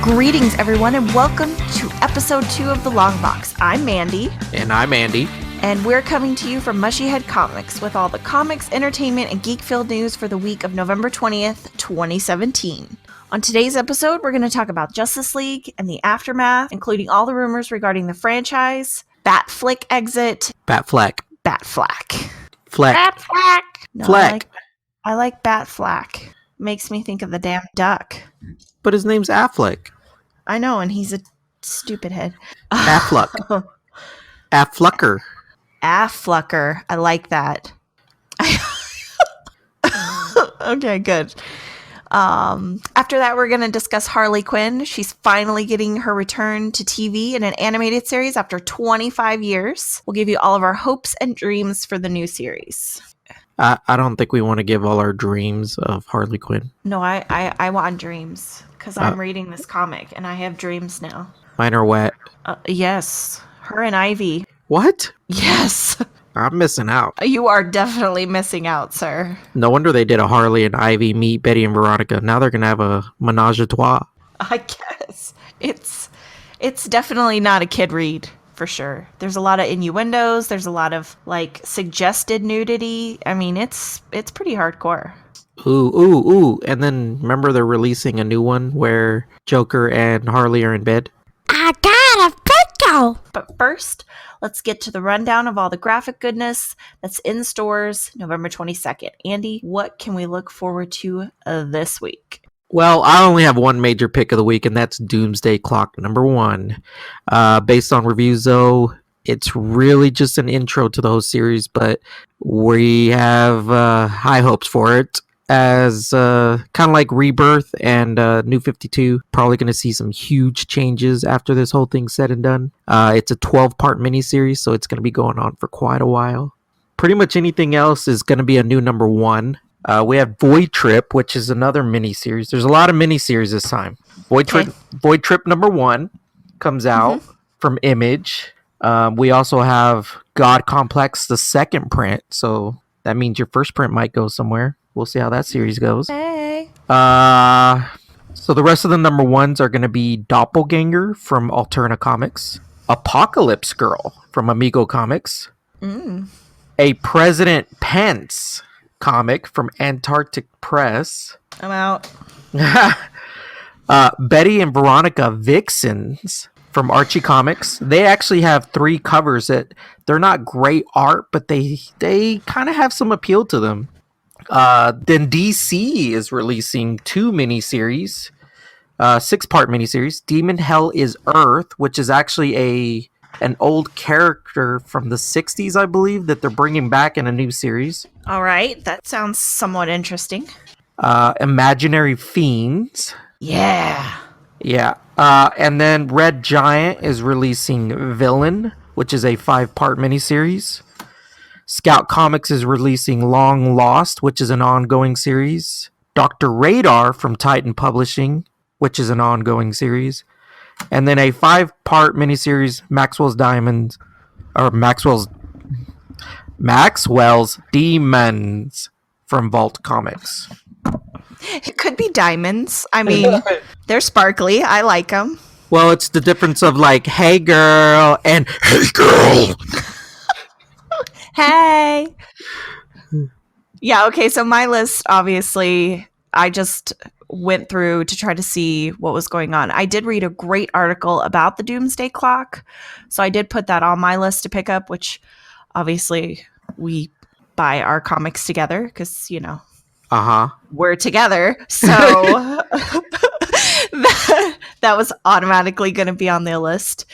Greetings, everyone, and welcome to episode 2 of the Longbox. I'm Mandy. And I'm Andy. And we're coming to you from Mushyhead Comics with all the comics, entertainment, and geek-filled news for the week of November 20th, 2017. On today's episode, we're going to talk about Justice League and the aftermath, including all the rumors regarding the franchise, Batflick exit. Batfleck. Batflack. Fleck. Batflack. No, Fleck. I like Batflack. Makes me think of the damn duck. But his name's Affleck. I know, and he's a stupid head. Affleck. Afflecker. Afflecker. I like that. Okay, good. After that, we're going to discuss Harley Quinn. She's finally getting her return to TV in an animated series after 25 years. We'll give you all of our hopes and dreams for the new series. I don't think we want to give all our dreams of Harley Quinn. No, I want dreams because I'm reading this comic and I have dreams now. Mine are wet. Yes. Her and Ivy. What? Yes. I'm missing out. You are definitely missing out, sir. No wonder they did a Harley and Ivy meet Betty and Veronica. Now they're going to have a menage a trois. I guess. It's definitely not a kid read, for sure. There's a lot of innuendos. There's a lot of, suggested nudity. I mean, it's pretty hardcore. Ooh. And then, remember they're releasing a new one where Joker and Harley are in bed? I got a pickle! But first, let's get to the rundown of all the graphic goodness that's in stores November 22nd. Andy, what can we look forward to this week? Well, I only have one major pick of the week, and that's Doomsday Clock #1. Based on reviews, though, it's really just an intro to the whole series, but we have high hopes for it. As kind of like Rebirth and New 52, probably going to see some huge changes after this whole thing's said and done. It's a 12-part miniseries, so it's going to be going on for quite a while. Pretty much anything else is going to be a new #1. We have Void Trip, which is another miniseries. There's a lot of miniseries this time. Void Trip #1 comes out from Image. We also have God Complex, the second print, so that means your first print might go somewhere. We'll see how that series goes. Hey. So the rest of the #1s are going to be Doppelganger from Alterna Comics, Apocalypse Girl from Amigo Comics, a President Pence comic from Antarctic Press. I'm out. Betty and Veronica Vixens from Archie Comics. They actually have 3 covers that they're not great art, but they kind of have some appeal to them. Then DC is releasing 2 miniseries, 6-part miniseries. Demon Hell is Earth, which is actually an old character from the 60s, I believe, that they're bringing back in a new series. All right, that sounds somewhat interesting. Imaginary Fiends. Yeah. And then Red Giant is releasing Villain, which is a 5-part miniseries. Scout Comics is releasing Long Lost, which is an ongoing series. Dr. Radar from Titan Publishing, which is an ongoing series. And then a 5-part miniseries, Maxwell's Demons from Vault Comics. It could be diamonds. I mean, they're sparkly. I like them. Well, it's the difference of hey girl and hey girl. Hey. Yeah, okay, so my list, obviously, I just went through to try to see what was going on. I did read a great article about the Doomsday Clock, so I did put that on my list to pick up, which obviously we buy our comics together because, we're together. So that was automatically going to be on the list.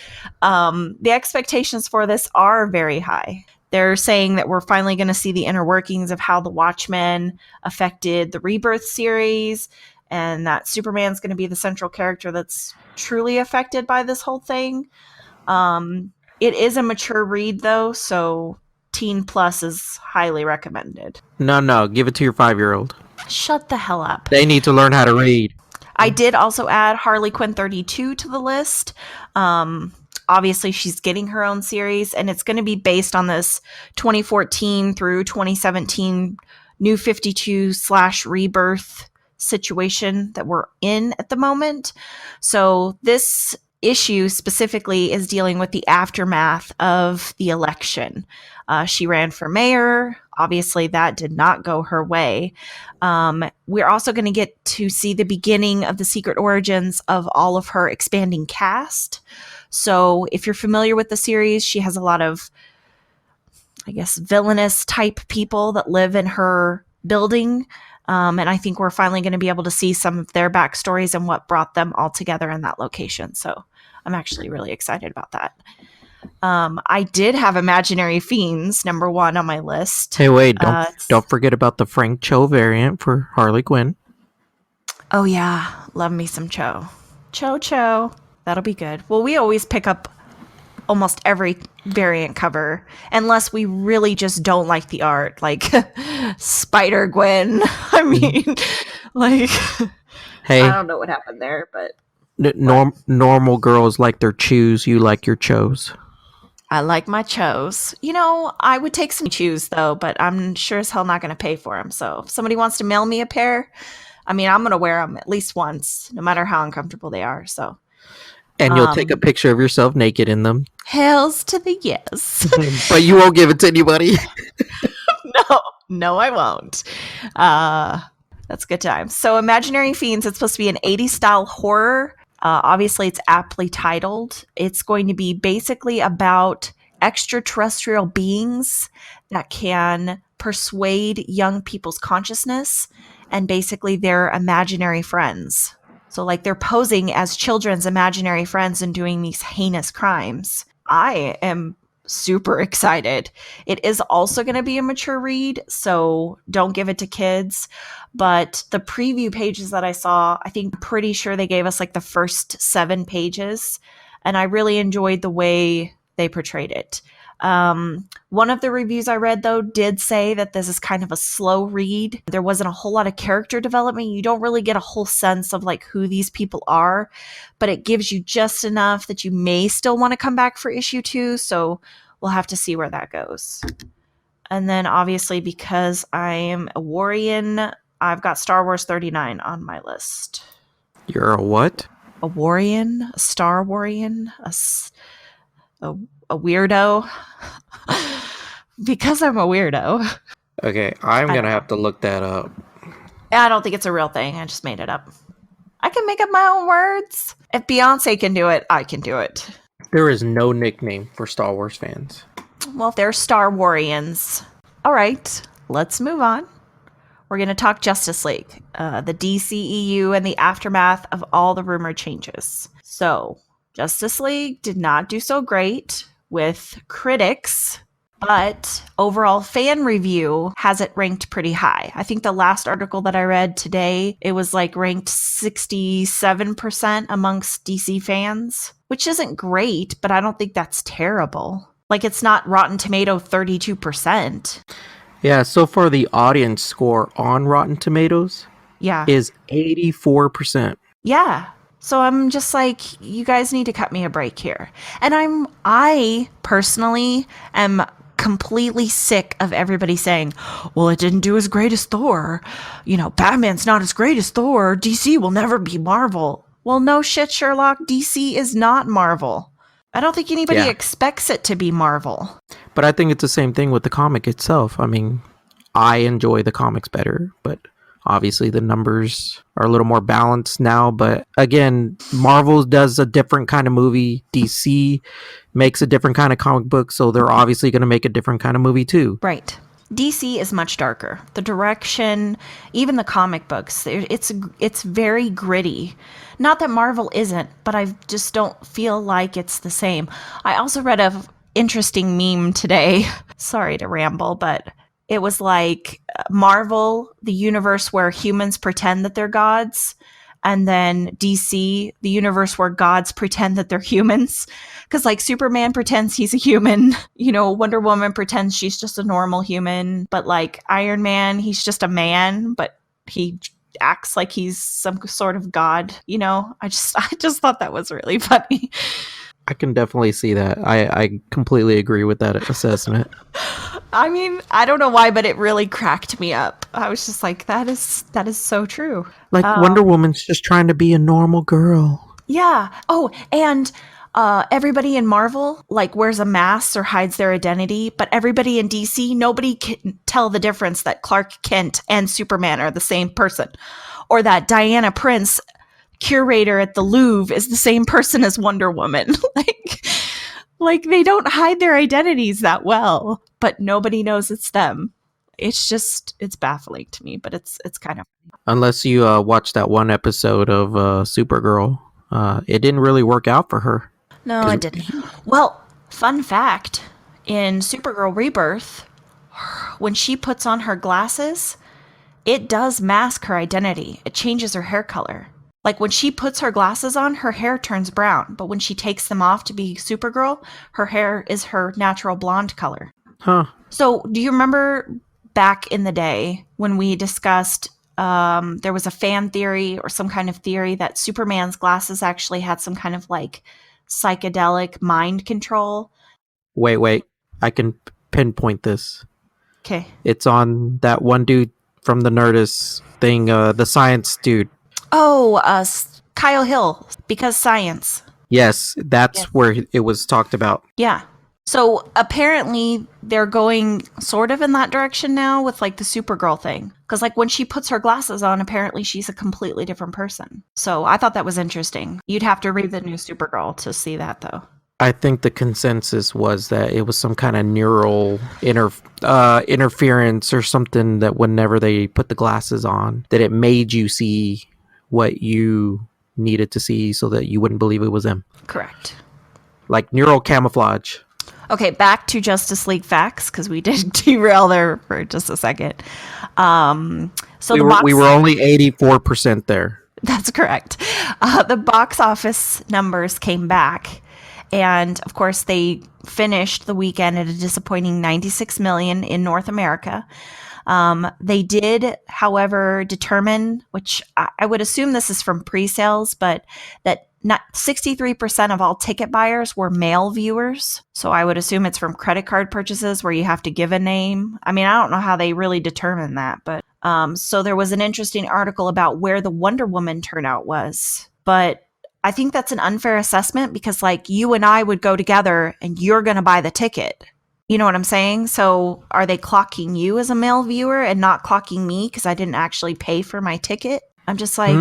The expectations for this are very high. They're saying that we're finally going to see the inner workings of how the Watchmen affected the Rebirth series, and that Superman's going to be the central character that's truly affected by this whole thing. It is a mature read, though, so Teen Plus is highly recommended. No, give it to your 5-year-old. Shut the hell up. They need to learn how to read. I did also add Harley Quinn 32 to the list. Obviously, she's getting her own series, and it's going to be based on this 2014 through 2017 New 52 / Rebirth situation that we're in at the moment. So this issue specifically is dealing with the aftermath of the election. She ran for mayor. Obviously, that did not go her way. We're also going to get to see the beginning of the secret origins of all of her expanding cast. So if you're familiar with the series, she has a lot of, I guess, villainous type people that live in her building. And I think we're finally going to be able to see some of their backstories and what brought them all together in that location. So I'm actually really excited about that. I did have Imaginary Fiends #1 on my list. Hey, wait, don't forget about the Frank Cho variant for Harley Quinn. Oh yeah, love me some Cho. Cho. That'll be good. Well, we always pick up almost every variant cover, unless we really just don't like the art, like Spider-Gwen. I mean, like, hey, I don't know what happened there, but normal girls like their chews. You like your Chos. I like my Chos. You know, I would take some Chos though, but I'm sure as hell not going to pay for them. So if somebody wants to mail me a pair, I mean, I'm going to wear them at least once, no matter how uncomfortable they are. So. And you'll take a picture of yourself naked in them. Hells to the yes. But you won't give it to anybody. No, I won't. That's good times. So Imaginary Fiends, it's supposed to be an 80s style horror. Obviously, it's aptly titled. It's going to be basically about extraterrestrial beings that can persuade young people's consciousness and basically their imaginary friends. So like they're posing as children's imaginary friends and doing these heinous crimes. I am super excited. It is also going to be a mature read, so don't give it to kids. But the preview pages that I saw, I think pretty sure they gave us like the first 7 pages. And I really enjoyed the way they portrayed it. One of the reviews I read, though, did say that this is kind of a slow read. There wasn't a whole lot of character development. You don't really get a whole sense of like who these people are, but it gives you just enough that you may still want to come back for issue 2. So we'll have to see where that goes. And then obviously, because I am a Warrior, I've got Star Wars 39 on my list. You're a what? A Warrior, a Star Warrior, a weirdo. Because I'm a weirdo. Okay, I'm going to have to look that up. I don't think it's a real thing. I just made it up. I can make up my own words. If Beyonce can do it, I can do it. There is no nickname for Star Wars fans. Well, they're Star Warriors. All right, let's move on. We're going to talk Justice League, the DCEU, and the aftermath of all the rumored changes. So, Justice League did not do so great with critics, but overall fan review has it ranked pretty high. I think the last article that I read today, it was like ranked 67% amongst DC fans, which isn't great, but I don't think that's terrible. Like, it's not Rotten Tomato 32%. Yeah, so far the audience score on Rotten Tomatoes is 84%. Yeah. So I'm just like, you guys need to cut me a break here. And I personally am completely sick of everybody saying, well, it didn't do as great as Thor. You know, Batman's not as great as Thor. DC will never be Marvel. Well, no shit, Sherlock. DC is not Marvel. I don't think anybody expects it to be Marvel. But I think it's the same thing with the comic itself. I mean, I enjoy the comics better, but obviously the numbers are a little more balanced now. But again, Marvel does a different kind of movie. DC makes a different kind of comic book, so they're obviously going to make a different kind of movie too. Right. DC is much darker. The direction, even the comic books, it's very gritty. Not that Marvel isn't, but I just don't feel like it's the same. I also read a interesting meme today. Sorry to ramble, but it was like Marvel, the universe where humans pretend that they're gods, and then DC, the universe where gods pretend that they're humans. Because like Superman pretends he's a human, you know, Wonder Woman pretends she's just a normal human, but like Iron Man, he's just a man, but he acts like he's some sort of god, you know. I just thought that was really funny. I can definitely see that. I completely agree with that assessment. I mean, I don't know why, but it really cracked me up. I was just like, that is so true. Like Wonder Woman's just trying to be a normal girl. Yeah. Oh, and everybody in Marvel like wears a mask or hides their identity, but everybody in DC, nobody can tell the difference that Clark Kent and Superman are the same person, or that Diana Prince, curator at the Louvre, is the same person as Wonder Woman. like they don't hide their identities that well, but nobody knows it's them. It's baffling to me, but it's kind of Unless you watch that one episode of Supergirl, it didn't really work out for her. no, it didn't. Well, fun fact: in Supergirl Rebirth, when she puts on her glasses, it does mask her identity. It changes her hair color. Like when she puts her glasses on, her hair turns brown, but when she takes them off to be Supergirl, her hair is her natural blonde color. Huh. So, do you remember back in the day when we discussed there was a fan theory or some kind of theory that Superman's glasses actually had some kind of like psychedelic mind control? Wait. I can pinpoint this. Okay. It's on that one dude from the Nerdist thing, the science dude. Oh, Kyle Hill, because science. Yes, that's where it was talked about. Yeah. So apparently they're going sort of in that direction now with like the Supergirl thing. Because like when she puts her glasses on, apparently she's a completely different person. So I thought that was interesting. You'd have to read the new Supergirl to see that though. I think the consensus was that it was some kind of neural interference or something that whenever they put the glasses on, that it made you see what you needed to see so that you wouldn't believe it was them. Correct. Like neural camouflage. Okay, back to Justice League facts, because we did derail there for just a second. So we were only 84% there. That's correct. The box office numbers came back. And of course, they finished the weekend at a disappointing 96 million in North America. They did, however, determine, which I would assume this is from pre-sales, but that not 63% of all ticket buyers were male viewers. So I would assume it's from credit card purchases where you have to give a name. I mean, I don't know how they really determine that, but so there was an interesting article about where the Wonder Woman turnout was. But I think that's an unfair assessment because like you and I would go together and you're going to buy the ticket. You know what I'm saying? So are they clocking you as a male viewer and not clocking me because I didn't actually pay for my ticket? I'm just like,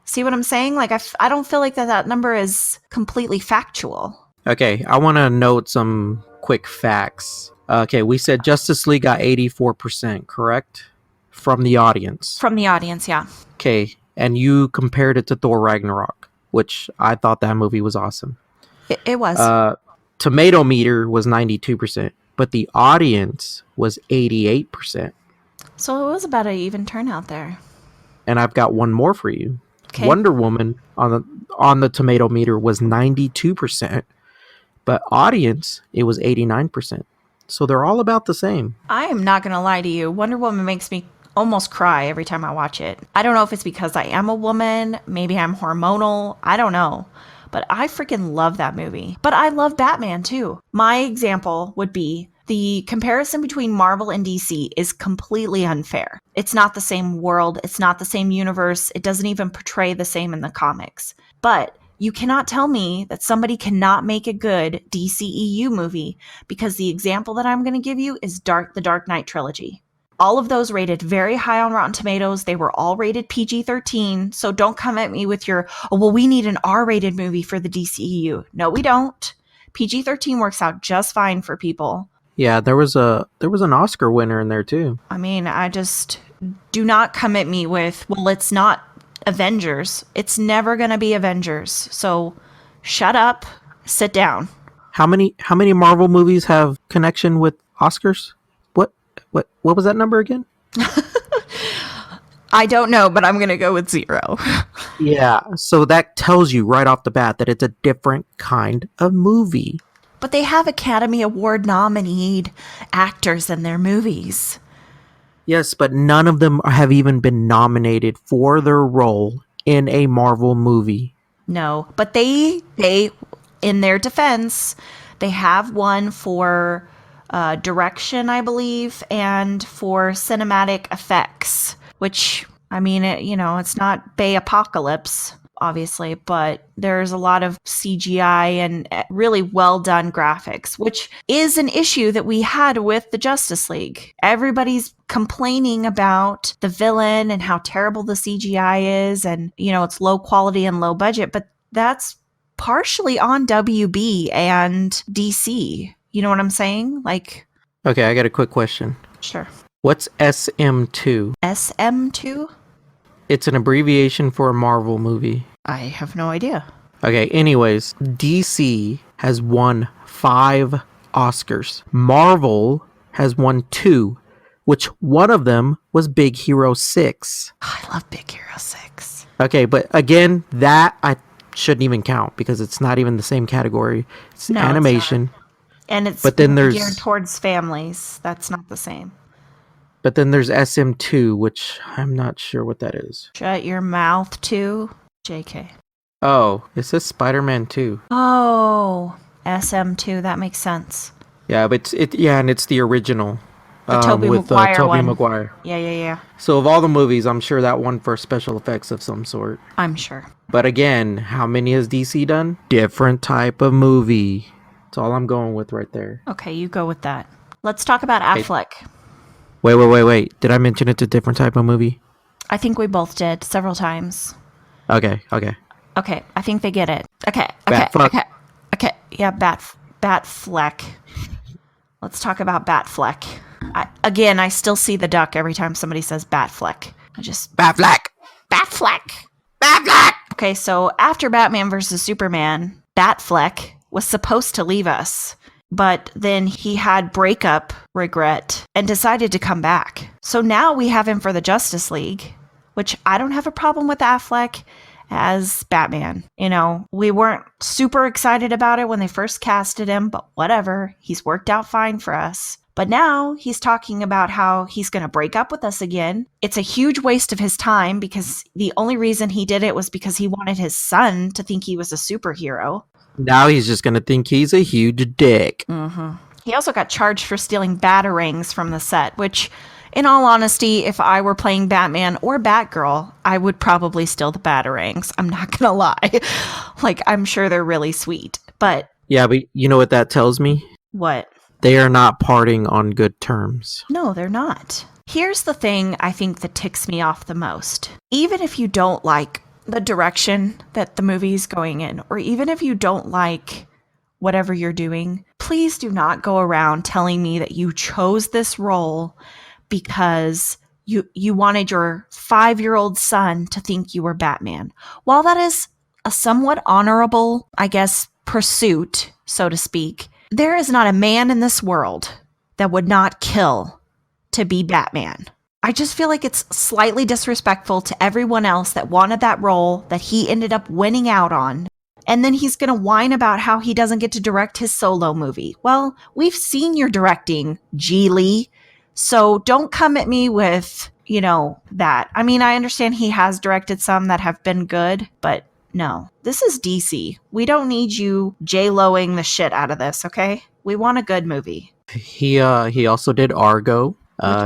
see what I'm saying? Like I don't feel like that number is completely factual. Okay, I want to note some quick facts. Okay, we said Justice League got 84%, correct? From the audience. From the audience, yeah. Okay, and you compared it to Thor Ragnarok, which I thought that movie was awesome. It was. Tomato meter was 92%, but the audience was 88%. So it was about an even turnout there. And I've got one more for you. Okay. Wonder Woman on the tomato meter was 92%, but audience it was 89%. So they're all about the same. I am not going to lie to you. Wonder Woman makes me almost cry every time I watch it. I don't know if it's because I am a woman, maybe I'm hormonal, I don't know. But I freaking love that movie. But I love Batman too. My example would be the comparison between Marvel and DC is completely unfair. It's not the same world. It's not the same universe. It doesn't even portray the same in the comics. But you cannot tell me that somebody cannot make a good DCEU movie because the example that I'm going to give you is the Dark Knight trilogy. All of those rated very high on Rotten Tomatoes. They were all rated PG-13. So don't come at me with your, oh, well, we need an R-rated movie for the DCEU. No, we don't. PG-13 works out just fine for people. Yeah, there was an Oscar winner in there too. I mean, I just do not come at me with, well, it's not Avengers. It's never going to be Avengers. So shut up, sit down. How many Marvel movies have connection with Oscars? What was that number again? I don't know, but I'm going to go with 0. Yeah, so that tells you right off the bat that it's a different kind of movie. But they have Academy Award nominated actors in their movies. Yes, but none of them have even been nominated for their role in a Marvel movie. No, but they in their defense, they have won for direction, I believe, and for cinematic effects, which, I mean, it's not Bay Apocalypse, obviously, but there's a lot of CGI and really well done graphics, which is an issue that we had with the Justice League. Everybody's complaining about the villain and how terrible the CGI is, and, it's low quality and low budget, but that's partially on WB and DC. You know what I'm saying? Okay, I got a quick question. Sure. What's SM2? SM2? It's an abbreviation for a Marvel movie. I have no idea. Okay, anyways, DC has won 5 Oscars. Marvel has won 2, which one of them was Big Hero 6. I love Big Hero 6. Okay, but again, that I shouldn't even count because it's not even the same category. It's animation. And it's but then there's geared towards families. That's not the same. But then there's SM2, which I'm not sure what that is. Shut your mouth, 2. JK. Oh, it says Spider-Man 2. Oh, SM2. That makes sense. Yeah, but and it's the original. The Tobey with Maguire Tobey one. Maguire. Yeah. So of all the movies, I'm sure that one for special effects of some sort. I'm sure. But again, how many has DC done? Different type of movie. That's all I'm going with right there. Okay, you go with that. Let's talk about Affleck. Wait. Did I mention it's a different type of movie? I think we both did several times. Okay. Okay, I think they get it. Okay. Yeah, Batfleck. Let's talk about Batfleck. I still see the duck every time somebody says Batfleck. Batfleck. Okay, so after Batman vs. Superman, Batfleck was supposed to leave us, but then he had breakup regret and decided to come back. So now we have him for the Justice League, which I don't have a problem with Affleck as Batman. We weren't super excited about it when they first casted him, but whatever. He's worked out fine for us. But now he's talking about how he's going to break up with us again. It's a huge waste of his time because the only reason he did it was because he wanted his son to think he was a superhero. Now he's just going to think he's a huge dick. Mm-hmm. He also got charged for stealing batarangs from the set, which, in all honesty, if I were playing Batman or Batgirl, I would probably steal the batarangs. I'm not going to lie. I'm sure they're really sweet, but... Yeah, but you know what that tells me? What? They are not parting on good terms. No, they're not. Here's the thing I think that ticks me off the most. Even if you don't like the direction that the movie's going in, or even if you don't like whatever you're doing, please do not go around telling me that you chose this role because you wanted your 5-year-old son to think you were Batman. While that is a somewhat honorable, I guess, pursuit, so to speak, there is not a man in this world that would not kill to be Batman. I just feel like it's slightly disrespectful to everyone else that wanted that role that he ended up winning out on. And then he's going to whine about how he doesn't get to direct his solo movie. Well, we've seen your directing, G. Lee. So don't come at me with, that. I mean, I understand he has directed some that have been good, but no, this is DC. We don't need you J-Loing the shit out of this, okay? We want a good movie. He also did Argo.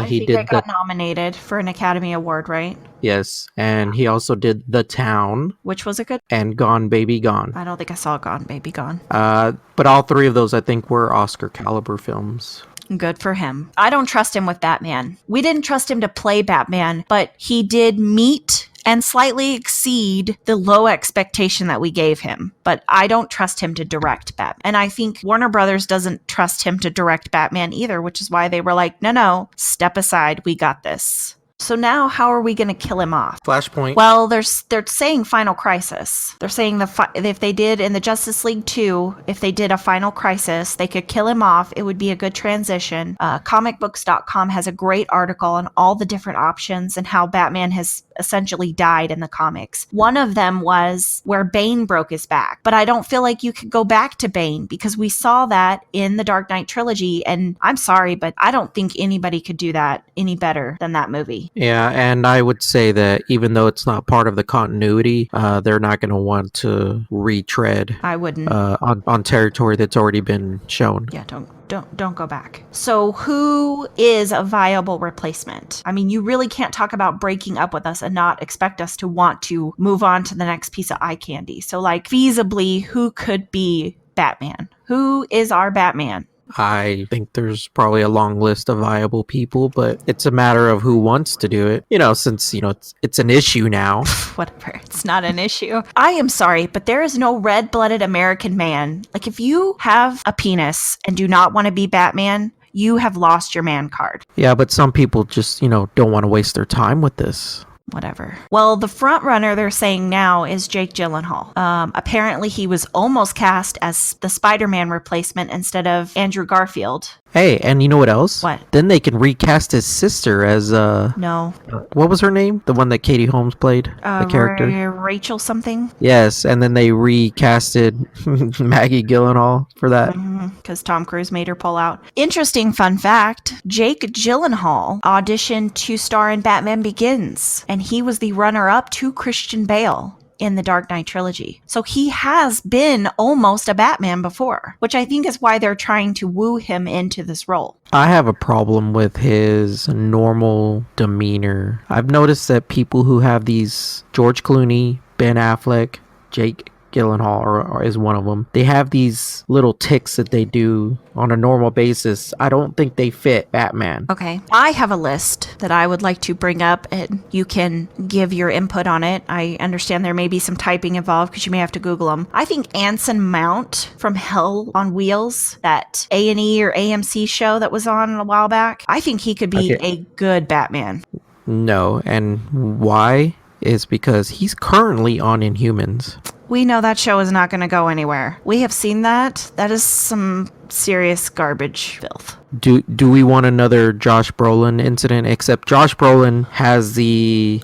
He got nominated for an Academy Award, right? Yes, and he also did The Town. Which was a good... And Gone Baby Gone. I don't think I saw Gone Baby Gone. But all 3 of those, I think, were Oscar caliber films. Good for him. I don't trust him with Batman. We didn't trust him to play Batman, but he did meet and slightly exceed the low expectation that we gave him. But I don't trust him to direct Batman. And I think Warner Brothers doesn't trust him to direct Batman either, which is why they were like, no, step aside. We got this. So now how are we going to kill him off? Flashpoint. Well, they're saying Final Crisis. They're saying if they did in the Justice League 2, if they did a Final Crisis, they could kill him off. It would be a good transition. Comicbooks.com has a great article on all the different options and how Batman has essentially died in the comics. One of them was where Bane broke his back. But I don't feel like you could go back to Bane because we saw that in the Dark Knight trilogy. And I'm sorry, but I don't think anybody could do that any better than that movie. Yeah, and I would say that even though it's not part of the continuity, they're not going to want to retread I wouldn't. on territory that's already been shown. Yeah, don't go back. So who is a viable replacement? I mean, you really can't talk about breaking up with us and not expect us to want to move on to the next piece of eye candy. So like feasibly, who could be Batman? Who is our Batman? I think there's probably a long list of viable people, but it's a matter of who wants to do it. Since it's an issue now. Whatever, it's not an issue. I am sorry, but there is no red-blooded American man. Like, if you have a penis and do not want to be Batman, you have lost your man card. Yeah, but some people just, don't want to waste their time with this. Whatever. Well, the front runner they're saying now is Jake Gyllenhaal. Apparently, he was almost cast as the Spider-Man replacement instead of Andrew Garfield. Hey, and you know what else? What? Then they can recast his sister as No. What was her name? The one that Katie Holmes played, the character. Rachel something. Yes, and then they recasted Maggie Gyllenhaal for that. Because Tom Cruise made her pull out. Interesting fun fact: Jake Gyllenhaal auditioned to star in Batman Begins, and he was the runner-up to Christian Bale in the Dark Knight trilogy. So he has been almost a Batman before, which I think is why they're trying to woo him into this role. I have a problem with his normal demeanor. I've noticed that people who have these, George Clooney, Ben Affleck, Jake Gyllenhaal or is one of them. They have these little tics that they do on a normal basis. I don't think they fit Batman. Okay. I have a list that I would like to bring up and you can give your input on it. I understand there may be some typing involved because you may have to Google them. I think Anson Mount from Hell on Wheels, that A&E or AMC show that was on a while back, I think he could be a good Batman. No, and why? Is because he's currently on Inhumans. We know that show is not going to go anywhere. We have seen that. That is some serious garbage filth. Do we want another Josh Brolin incident? Except Josh Brolin has the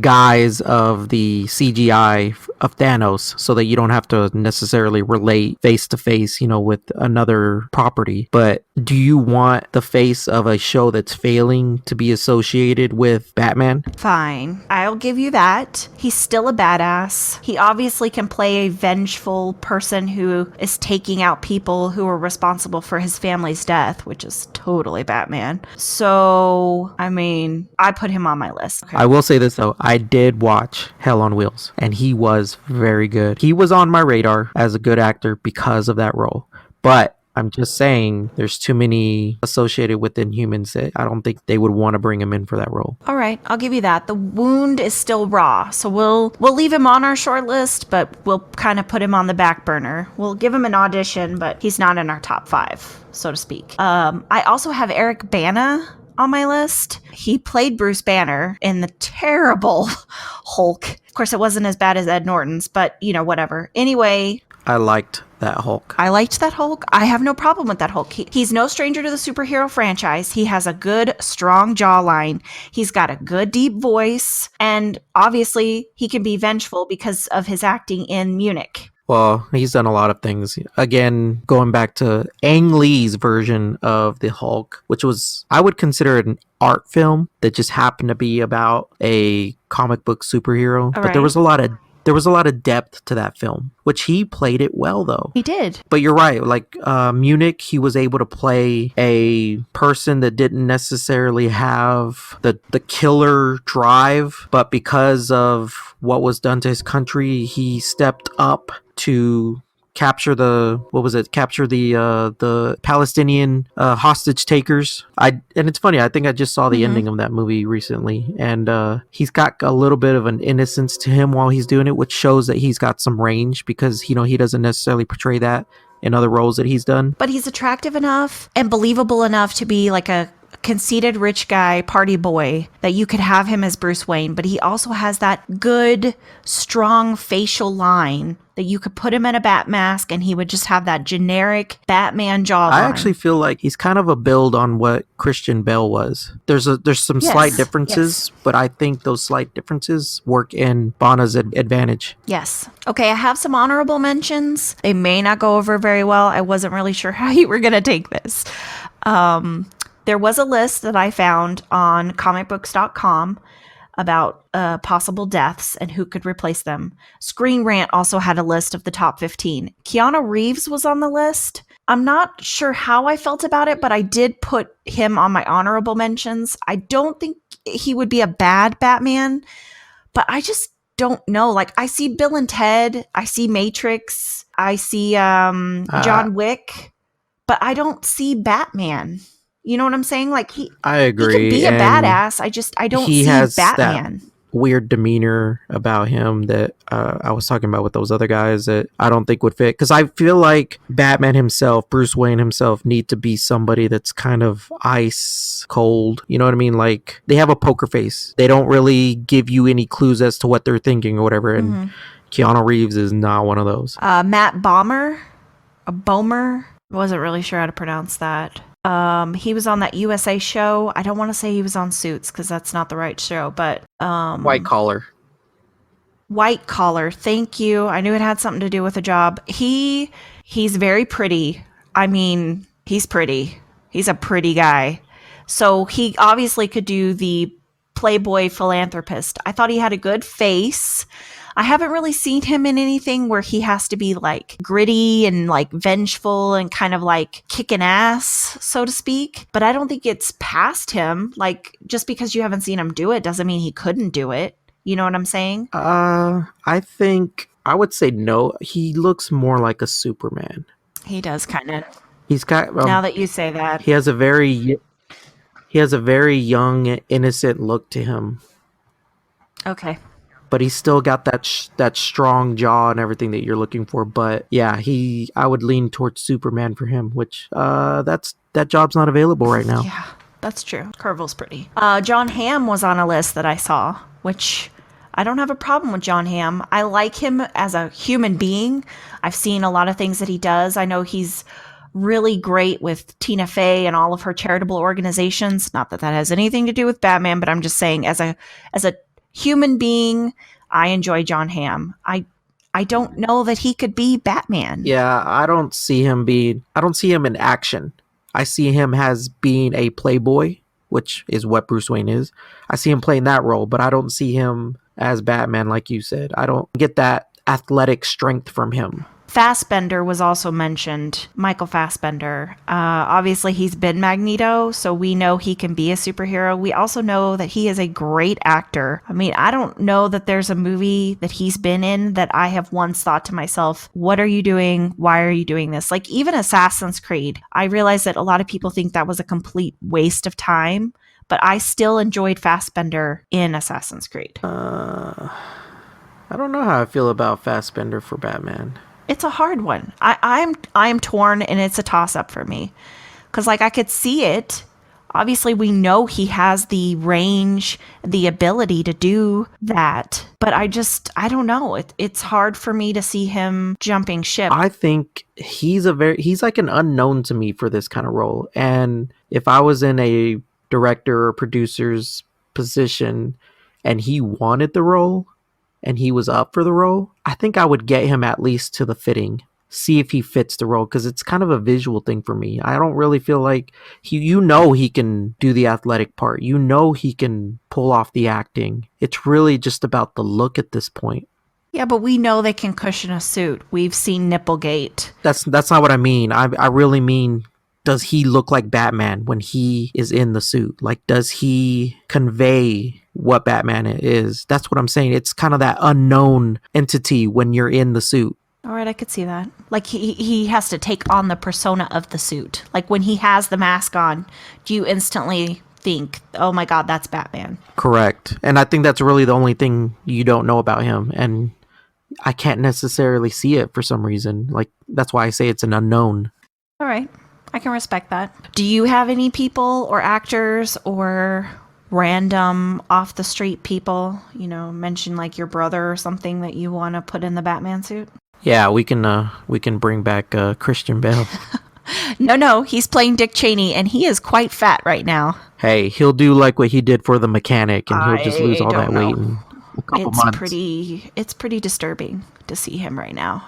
guise of the CGI of Thanos, so that you don't have to necessarily relate face to face, with another property. But do you want the face of a show that's failing to be associated with Batman? Fine, I'll give you that. He's still a badass. He obviously can play a vengeful person who is taking out people who are responsible for his family's death, which is totally Batman. So, I mean, I put him on my list. Okay. I will say this though, I did watch Hell on Wheels, and he was very good. He was on my radar as a good actor because of that role. But I'm just saying there's too many associated with Inhumans that I don't think they would want to bring him in for that role. All right, I'll give you that. The wound is still raw, so we'll leave him on our short list, but we'll kind of put him on the back burner. We'll give him an audition, but he's not in our top 5, so to speak. I also have Eric Bana on my list. He played Bruce Banner in the terrible Hulk. Of course, it wasn't as bad as Ed Norton's, but whatever. Anyway, I liked that Hulk. I liked that Hulk. I have no problem with that Hulk. He's no stranger to the superhero franchise. He has a good, strong jawline. He's got a good, deep voice. And obviously, he can be vengeful because of his acting in Munich. Well, he's done a lot of things. Again, going back to Ang Lee's version of the Hulk, which was, I would consider it an art film that just happened to be about a comic book superhero. All but right. there was a lot of depth to that film, which he played it well though. He did. But you're right. Like Munich, he was able to play a person that didn't necessarily have the killer drive, but because of what was done to his country, he stepped up to capture the Palestinian hostage takers. And it's funny, I think I just saw the ending of that movie recently, and he's got a little bit of an innocence to him while he's doing it, which shows that he's got some range, because he doesn't necessarily portray that in other roles that he's done. But he's attractive enough and believable enough to be like a conceited rich guy party boy that you could have him as Bruce Wayne, but he also has that good, strong facial line that you could put him in a bat mask and he would just have that generic Batman jawline. I actually feel like he's kind of a build on what Christian Bale was. There's some slight differences, but I think those slight differences work in Bana's advantage. Yes. Okay, I have some honorable mentions. They may not go over very well. I wasn't really sure how you were going to take this. There was a list that I found on comicbooks.com about possible deaths and who could replace them. Screen Rant also had a list of the top 15. Keanu Reeves was on the list. I'm not sure how I felt about it, but I did put him on my honorable mentions. I don't think he would be a bad Batman, but I just don't know. Like, I see Bill and Ted, I see Matrix, I see John Wick, but I don't see Batman. You know what I'm saying? Like, I he agree. could be a and badass. I don't he see has Batman. that weird demeanor about him that I was talking about with those other guys that I don't think would fit. Because I feel like Batman himself, Bruce Wayne himself, need to be somebody that's kind of ice cold. You know what I mean? Like, they have a poker face. They don't really give you any clues as to what they're thinking or whatever. And Keanu Reeves is not one of those. Matt Bomer, wasn't really sure how to pronounce that. He was on that USA show. I don't want to say he was on Suits because that's not the right show, but White Collar. White Collar. Thank you. I knew it had something to do with a job. He's very pretty. I mean, he's pretty. He's a pretty guy. So he obviously could do the playboy philanthropist. I thought he had a good face. I haven't really seen him in anything where he has to be like gritty and like vengeful and kind of like kicking ass, so to speak. But I don't think it's past him. Like, just because you haven't seen him do it doesn't mean he couldn't do it. You know what I'm saying? I think I would say no. He looks more like a Superman. He does kind of. He's got Now that you say that, he has a very young, innocent look to him. Okay. But he's still got that strong jaw and everything that you're looking for. But yeah, I would lean towards Superman for him, which that job's not available right now. Yeah, that's true. Kervil's pretty. John Hamm was on a list that I saw, which I don't have a problem with John Hamm. I like him as a human being. I've seen a lot of things that he does. I know he's really great with Tina Fey and all of her charitable organizations. Not that has anything to do with Batman, but I'm just saying as a human being, I enjoy John Hamm. I don't know that he could be Batman. Yeah, I don't see him in action. I see him as being a playboy, which is what Bruce Wayne is. I see him playing that role, but I don't see him as Batman, like you said. I don't get that athletic strength from him. Fassbender was also mentioned. Michael Fassbender. Obviously, he's been Magneto, so we know he can be a superhero. We also know that he is a great actor. I mean, I don't know that there's a movie that he's been in that I have once thought to myself, what are you doing? Why are you doing this? Like, even Assassin's Creed, I realize that a lot of people think that was a complete waste of time, but I still enjoyed Fassbender in Assassin's Creed. I don't know how I feel about Fassbender for Batman. It's a hard one. I'm torn, and it's a toss-up for me. Because, like, I could see it. Obviously, we know he has the range, the ability to do that. But I don't know. It's hard for me to see him jumping ship. I think he's like an unknown to me for this kind of role. And if I was in a director or producer's position and he wanted the role, and he was up for the role, I think I would get him at least to the fitting, see if he fits the role, because it's kind of a visual thing for me. I don't really feel like he can do the athletic part. He can pull off the acting. It's really just about the look at this point. Yeah, but we know they can cushion a suit. We've seen Nipplegate. That's not what I mean. I really mean, does he look like Batman when he is in the suit? Like, does he convey what Batman is? That's what I'm saying. It's kind of that unknown entity when you're in the suit. All right, I could see that. Like, he has to take on the persona of the suit. Like, when he has the mask on, do you instantly think, oh my God, that's Batman? Correct. And I think that's really the only thing you don't know about him. And I can't necessarily see it for some reason. Like, that's why I say it's an unknown. All right. I can respect that. Do you have any people or actors or random off the street people, mention like your brother or something that you want to put in the Batman suit? Yeah, we can bring back Christian Bale. No, he's playing Dick Cheney and he is quite fat right now. Hey, he'll do like what he did for the Mechanic and he'll just lose all that weight in a couple months. It's pretty disturbing to see him right now.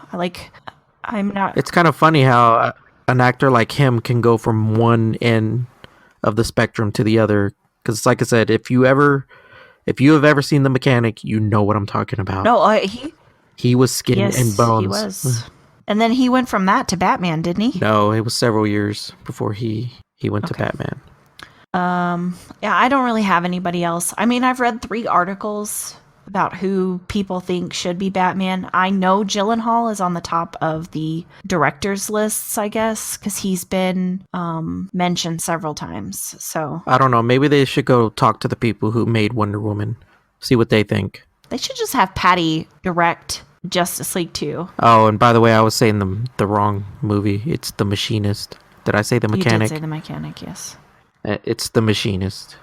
I'm not. It's kind of funny how an actor like him can go from one end of the spectrum to the other. Because, like I said, if you have ever seen The Mechanic, you know what I'm talking about. No, He was skin and yes, he bones. was. And then he went from that to Batman, didn't he? No, it was several years before he went to Okay. Batman. Yeah, I don't really have anybody else. I mean, I've read 3 articles about who people think should be Batman. I know Gyllenhaal is on the top of the directors lists, I guess, because he's been mentioned several times. So I don't know. Maybe they should go talk to the people who made Wonder Woman, see what they think. they should just have Patty direct Justice League 2. Oh, and by the way, I was saying the wrong movie. It's The Machinist. Did I say The Mechanic? You did say The Mechanic, yes. It's The Machinist.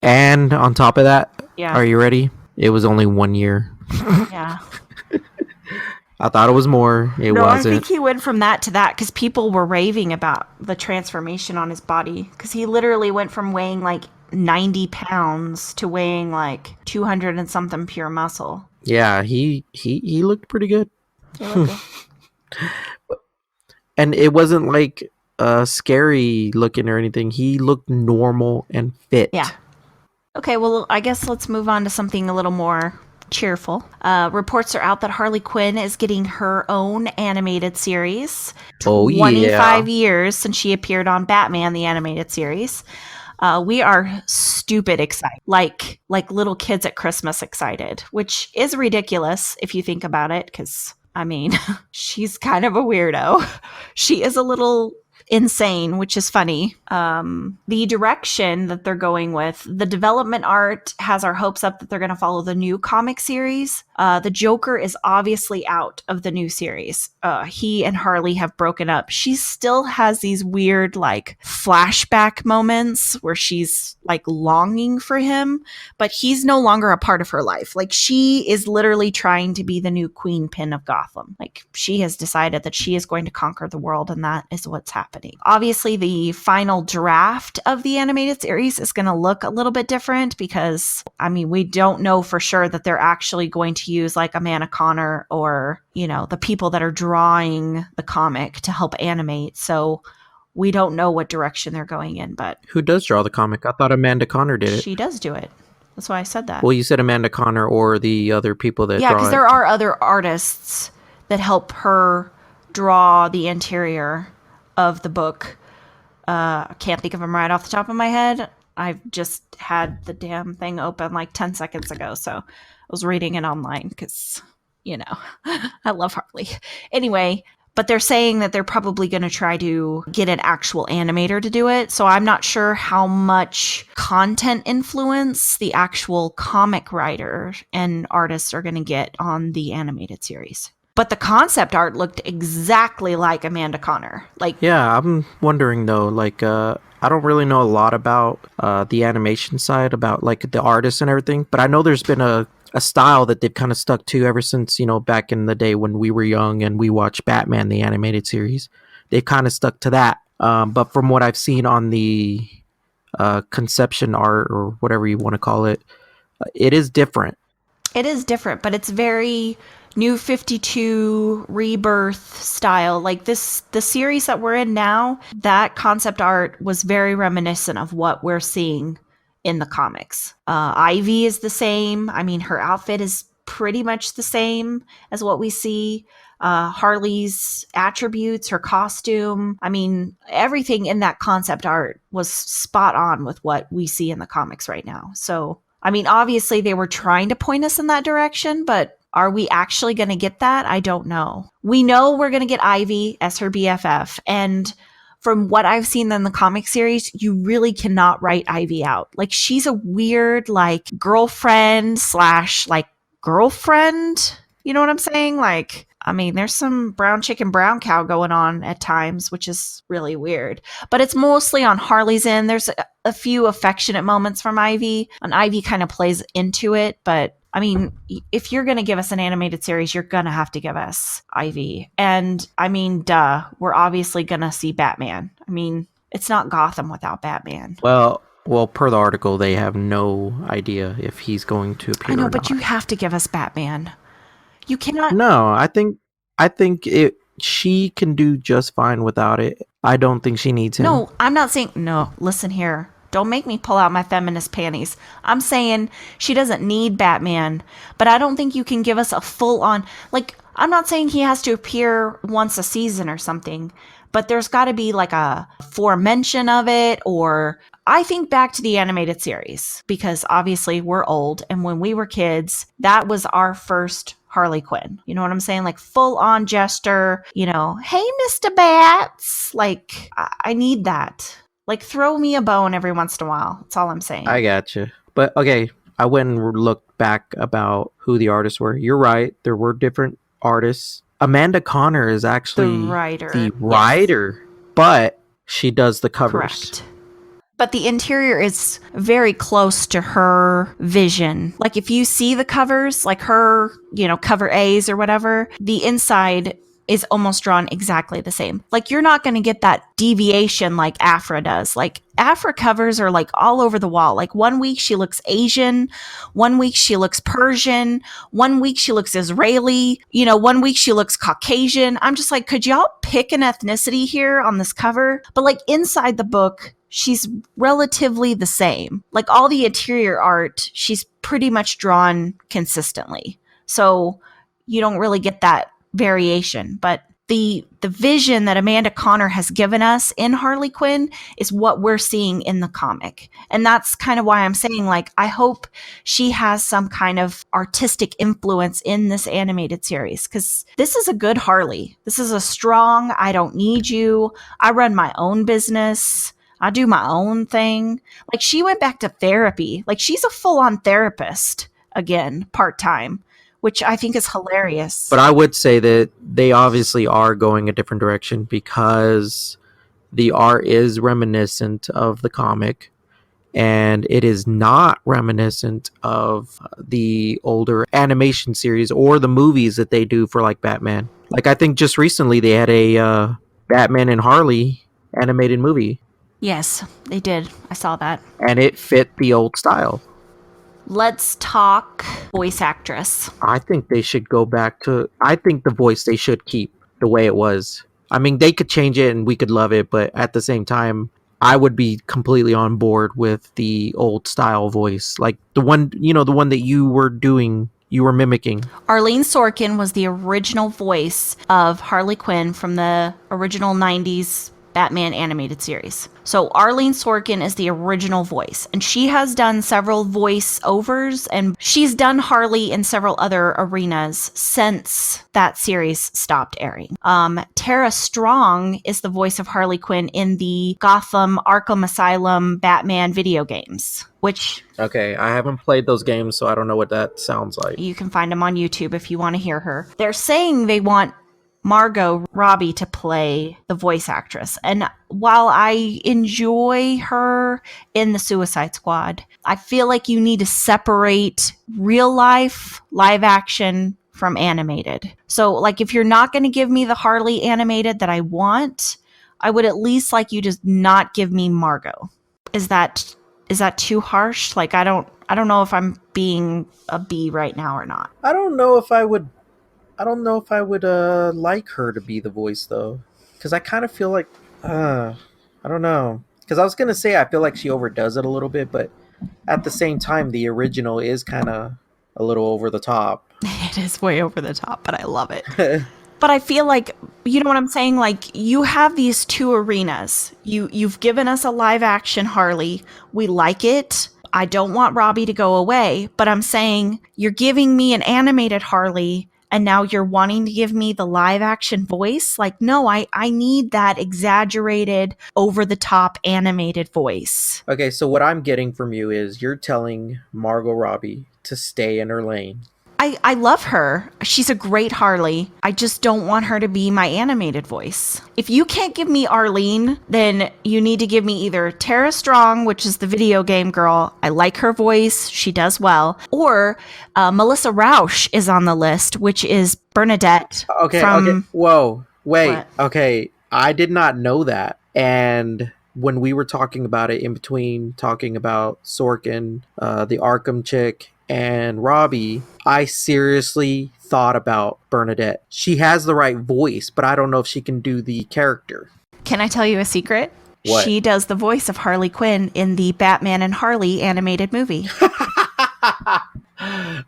And on top of that, Yeah. Are you ready? It was only 1 year. Yeah. I thought it was more. It No, I wasn't. think he went from that to that because people were raving about the transformation on his body. Because he literally went from weighing like 90 pounds to weighing like 200 and something pure muscle. Yeah, he looked pretty good. He looked good. And it wasn't like scary looking or anything. He looked normal and fit. Yeah. Okay, well, I guess let's move on to something a little more cheerful. Reports are out that Harley Quinn is getting her own animated series. Oh, yeah. 25 years since she appeared on Batman, the animated series. We are stupid excited, like little kids at Christmas excited, which is ridiculous if you think about it, because, I mean, she's kind of a weirdo. She is a little insane, which is funny. The direction that they're going with, the development art has our hopes up that they're going to follow the new comic series. The Joker is obviously out of the new series. He and Harley have broken up. She still has these weird like flashback moments where she's like longing for him, but he's no longer a part of her life. Like, she is literally trying to be the new Queen Pin of Gotham. Like, she has decided that she is going to conquer the world, and that is what's happening. Obviously, the final draft of the animated series is going to look a little bit different because, I mean, we don't know for sure that they're actually going to use like Amanda Connor or, you know, the people that are drawing the comic to help animate. So we don't know what direction they're going in, but Who does draw the comic? I thought Amanda Connor did it. she does do it. That's why I said that. Well, you said Amanda Connor or the other people that Yeah, draw because it. there are other artists that help her draw the interior of the book. I can't think of them right off the top of my head. I've just had the damn thing open like 10 seconds ago, so I was reading it online because, you know, I love Harley. Anyway, but they're saying that they're probably going to try to get an actual animator to do it. So I'm not sure how much content influence the actual comic writer and artists are going to get on the animated series. But the concept art looked exactly like Amanda Connor. Like, Yeah, I'm wondering though, like, I don't really know a lot about the animation side, about like the artists and everything, but I know there's been a style that they've kind of stuck to ever since, you know, back in the day when we were young and we watched Batman, the animated series. They've kind of stuck to that. But from what I've seen on the conception art or whatever you want to call it, it is different. it is different, but it's very New 52 rebirth style. Like the series that we're in now, that concept art was very reminiscent of what we're seeing in the comics. Ivy is the same. I mean, her outfit is pretty much the same as what we see. Harley's attributes, her costume. I mean, everything in that concept art was spot on with what we see in the comics right now. So, I mean, obviously they were trying to point us in that direction, but are we actually going to get that? I don't know. We know we're going to get Ivy as her BFF. And from what I've seen in the comic series, you really cannot write Ivy out. Like, she's a weird, like, girlfriend slash, like, girlfriend. You know what I'm saying? Like, I mean, there's some brown chicken, brown cow going on at times, which is really weird. But it's mostly on Harley's end. There's a few affectionate moments from Ivy, and Ivy kind of plays into it. But I mean, if you're going to give us an animated series, you're going to have to give us Ivy. And I mean, duh, we're obviously going to see Batman. I mean, it's not Gotham without Batman. Well, per the article, they have no idea if he's going to appear. I know, or but not. you have to give us Batman. You cannot. No, I think she can do just fine without it. I don't think she needs him. No, I'm not saying, no, listen here. Don't make me pull out my feminist panties. I'm saying she doesn't need Batman, but I don't think you can give us a full on, like, I'm not saying he has to appear once a season or something, but there's got to be like a foremention of it. Or I think back to the animated series, because obviously we're old, and when we were kids, that was our first Harley Quinn. You know what I'm saying? Like full on gesture, you know, hey, Mr. Bats. Like, I need that. Like, throw me a bone every once in a while. That's all I'm saying. I gotcha. But okay, I went and looked back about who the artists were. You're right. There were different artists. Amanda Connor is actually The writer. the writer, yes. But she does the covers. Correct. But the interior is very close to her vision. Like if you see the covers, like her, you know, cover A's or whatever, the inside is almost drawn exactly the same. Like you're not going to get that deviation like Afra does. Like Afra covers are like all over the wall. Like one week she looks Asian, one week she looks Persian, one week she looks Israeli, you know, one week she looks Caucasian. I'm just like, could y'all pick an ethnicity here on this cover? But like inside the book, she's relatively the same. Like all the interior art, she's pretty much drawn consistently. So you don't really get that variation. But the vision that Amanda Connor has given us in Harley Quinn is what we're seeing in the comic. And that's kind of why I'm saying, like, I hope she has some kind of artistic influence in this animated series, because this is a good Harley. This is a strong, I don't need you. I run my own business. I do my own thing. Like she went back to therapy. Like she's a full-on therapist again, part-time, which I think is hilarious. But I would say that they obviously are going a different direction, because the art is reminiscent of the comic, and it is not reminiscent of the older animation series or the movies that they do for like Batman. Like I think just recently they had a Batman and Harley animated movie. Yes, they did. I saw that. And it fit the old style. Let's talk voice actress. I think they should go back to... I think the voice they should keep the way it was. I mean, they could change it and we could love it, but at the same time, I would be completely on board with the old style voice. Like the one, you know, the one that you were doing, you were mimicking. Arlene Sorkin was the original voice of Harley Quinn from the original 90s Batman animated series. So Arlene Sorkin is the original voice, and she has done several voiceovers, and she's done Harley in several other arenas since that series stopped airing. Tara Strong is the voice of Harley Quinn in the Gotham Arkham Asylum Batman video games, which... Okay, I haven't played those games, so I don't know what that sounds like. You can find them on YouTube if you want to hear her. They're saying they want Margot Robbie to play the voice actress. And while I enjoy her in the Suicide Squad, I feel like you need to separate real life live action from animated. So like if you're not going to give me the Harley animated that I want, I would at least like you to not give me Margot. Is that too harsh? Like I don't know if I'm being a B right now or not. I don't know if I would like her to be the voice though, because I kind of feel like I don't know, because I was gonna say I feel like she overdoes it a little bit, but at the same time the original is kind of a little over the top. It is way over the top, but I love it. But I feel like, you know what I'm saying? Like you have these two arenas. You've given us a live action Harley. We like it. I don't want Robbie to go away, but I'm saying you're giving me an animated Harley, and now you're wanting to give me the live action voice? Like, no, I need that exaggerated, over the top animated voice. Okay, so what I'm getting from you is you're telling Margot Robbie to stay in her lane. I love her. She's a great Harley. I just don't want her to be my animated voice. If you can't give me Arlene, then you need to give me either Tara Strong, which is the video game girl. I like her voice. She does well. Or Melissa Rauch is on the list, which is Bernadette. Okay. Whoa. Wait. What? Okay. I did not know that. And when we were talking about it in between talking about Sorkin, the Arkham chick, and Robbie, I seriously thought about Bernadette. She has the right voice, but I don't know if she can do the character. Can I tell you a secret? What? She does the voice of Harley Quinn in the Batman and Harley animated movie.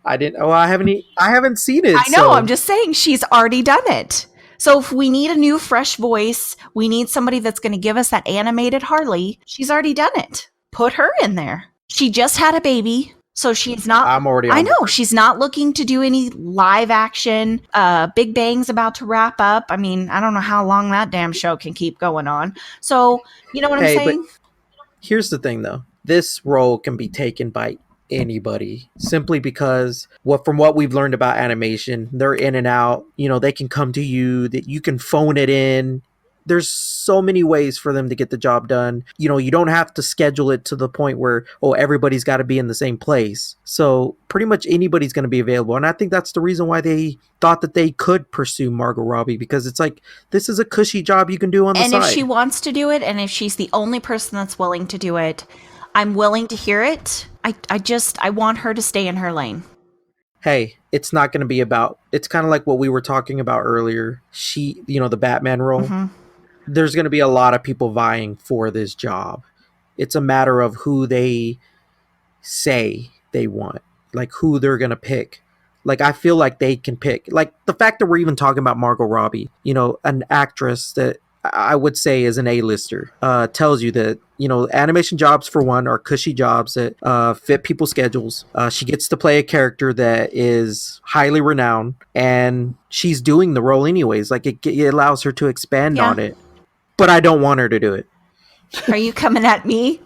I didn't. Oh, I haven't seen it. I know. So. I'm just saying she's already done it. So if we need a new, fresh voice, we need somebody that's going to give us that animated Harley. She's already done it. Put her in there. She just had a baby, so she's not. I'm already. I know she's not looking to do any live action. Big Bang's about to wrap up. I mean, I don't know how long that damn show can keep going on. So you know what I'm saying? But here's the thing, though. This role can be taken by anybody simply because from what we've learned about animation, they're in and out. They can come to you, that you can phone it in. There's so many ways for them to get the job done. You don't have to schedule it to the point where, everybody's got to be in the same place. So pretty much anybody's going to be available. And I think that's the reason why they thought that they could pursue Margot Robbie, because it's like, this is a cushy job you can do on the side. And if she wants to do it, and if she's the only person that's willing to do it, I'm willing to hear it. I want her to stay in her lane. Hey, it's not going to be about, it's kind of like what we were talking about earlier. The Batman role. Mm-hmm. There's going to be a lot of people vying for this job. It's a matter of who they say they want, like who they're going to pick. Like, I feel like they can pick, like the fact that we're even talking about Margot Robbie, an actress that I would say is an A-lister, tells you that, animation jobs, for one, are cushy jobs that fit people's schedules. She gets to play a character that is highly renowned, and she's doing the role anyways. Like, it allows her to expand on it. But I don't want her to do it. Are you coming at me?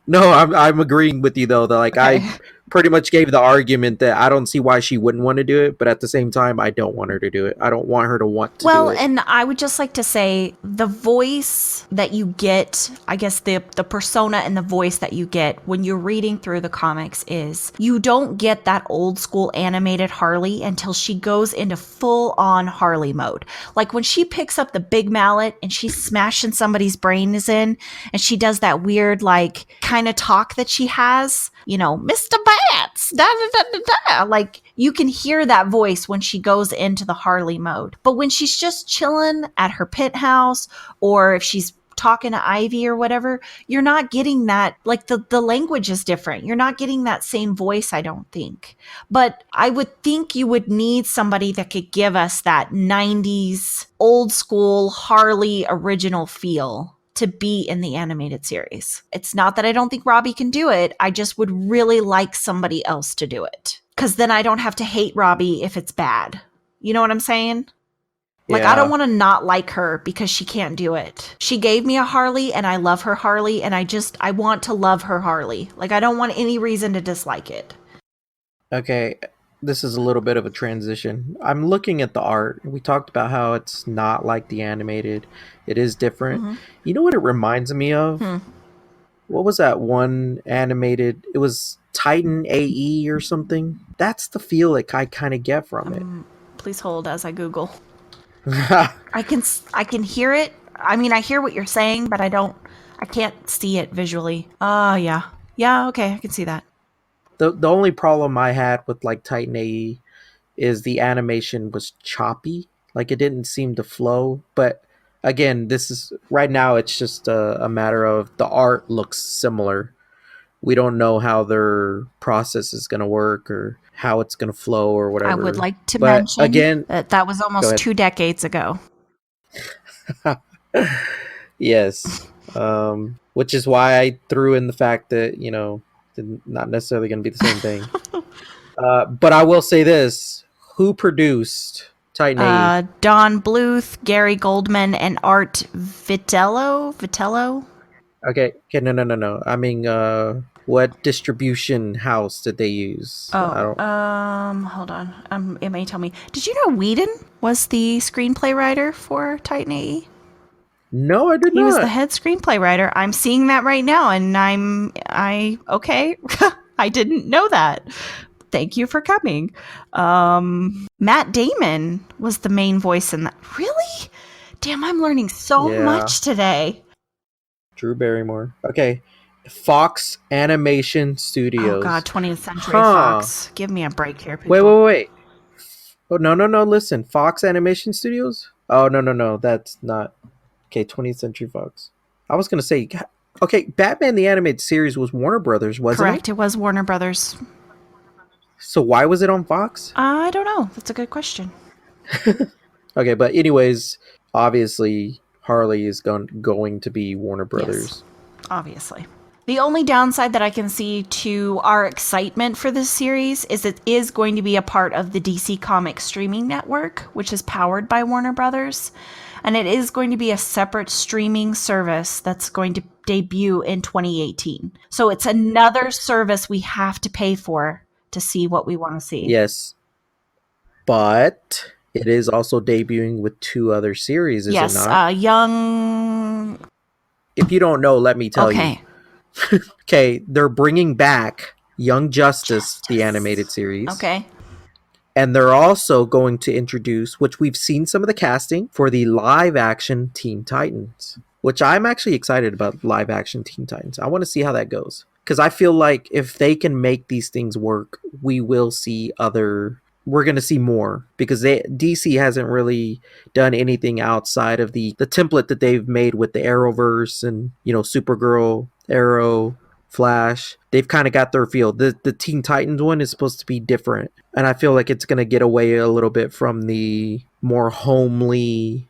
No, I'm agreeing with you, though. That, like, okay. I pretty much gave the argument that I don't see why she wouldn't want to do it, but at the same time, I don't want her to do it. I don't want her to want to do it. Well, and I would just like to say the voice that you get, I guess the persona and the voice that you get when you're reading through the comics is you don't get that old school animated Harley until she goes into full on Harley mode. Like when she picks up the big mallet and she's smashing somebody's brains in, and she does that weird, like, kind of talk that she has, Mr. Bats, da da da da da. Like, you can hear that voice when she goes into the Harley mode. But when she's just chilling at her penthouse, or if she's talking to Ivy or whatever, you're not getting that, like, the language is different. You're not getting that same voice, I don't think. But I would think you would need somebody that could give us that 90s old school Harley original feel to be in the animated series. It's not that I don't think Robbie can do it. I just would really like somebody else to do it. Because then I don't have to hate Robbie if it's bad. You know what I'm saying? Like, I don't want to not like her because she can't do it. She gave me a Harley, and I love her Harley, and I want to love her Harley. Like, I don't want any reason to dislike it. Okay, this is a little bit of a transition. I'm looking at the art. We talked about how it's not like the animated. It is different. Mm-hmm. You know what it reminds me of? What was that one animated? It was Titan AE or something. That's the feel that I kind of get from it. Please hold as I Google. I can hear it. I mean, I hear what you're saying, but I can't see it visually. Yeah. Yeah, okay, I can see that. The only problem I had with, like, Titan AE is the animation was choppy. Like, it didn't seem to flow. But again, this is right now, it's just a matter of the art looks similar. We don't know how their process is going to work or how it's going to flow or whatever. I would like to mention again, that was almost 2 decades ago. Yes. Which is why I threw in the fact that, not necessarily going to be the same thing. But I will say this. Who produced Titan AE? Don Bluth, Gary Goldman, and Art Vitello? Okay, no. I mean, what distribution house did they use? Hold on. It may tell me. Did you know Whedon was the screenplay writer for Titan AE? No, I did not. He was the head screenplay writer. I'm seeing that right now, and okay. I didn't know that. Thank you for coming. Matt Damon was the main voice in that. Really? Damn, I'm learning so much today. Drew Barrymore. Okay. Fox Animation Oh God, Studios. 20th Century Huh. Fox. Give me a break here, Wait, people. wait, wait. Oh, no, no, no. Listen. Fox Animation Studios? Oh, no, no, no. That's not. Okay, 20th Century Fox. I was going to say, okay, Batman the Animated Series was Warner Brothers, wasn't it? Correct. It was Warner Brothers. So why was it on Fox? I don't know. That's a good question. Okay, but anyways, obviously Harley is going to be Warner Yes, Brothers. obviously. The only downside that I can see to our excitement for this series is it is going to be a part of the DC Comics streaming network, which is powered by Warner Brothers. And it is going to be a separate streaming service that's going to debut in 2018. So it's another service we have to pay for to see what we want to see. Yes, but it is also debuting with 2 other series, is it Yes, not? young. If you don't know, let me tell you. Okay. Okay, they're bringing back Young Justice, the animated series. Okay. And they're also going to introduce, which we've seen some of the casting for the live action Teen Titans, which I'm actually excited about live action Teen Titans. I want to see how that goes. Because I feel like if they can make these things work, we will see we're going to see more because DC hasn't really done anything outside of the template that they've made with the Arrowverse and, Supergirl, Arrow, Flash. They've kind of got their feel. The Teen Titans one is supposed to be different, and I feel like it's going to get away a little bit from the more homely,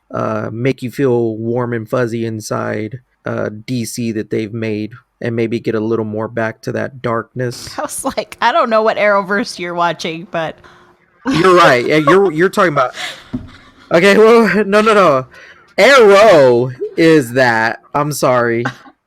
make you feel warm and fuzzy inside DC that they've made, and maybe get a little more back to that darkness. I was like, I don't know what Arrowverse you're watching, but You're right. Yeah, you're talking about. Okay, well, no. Arrow is that. I'm sorry,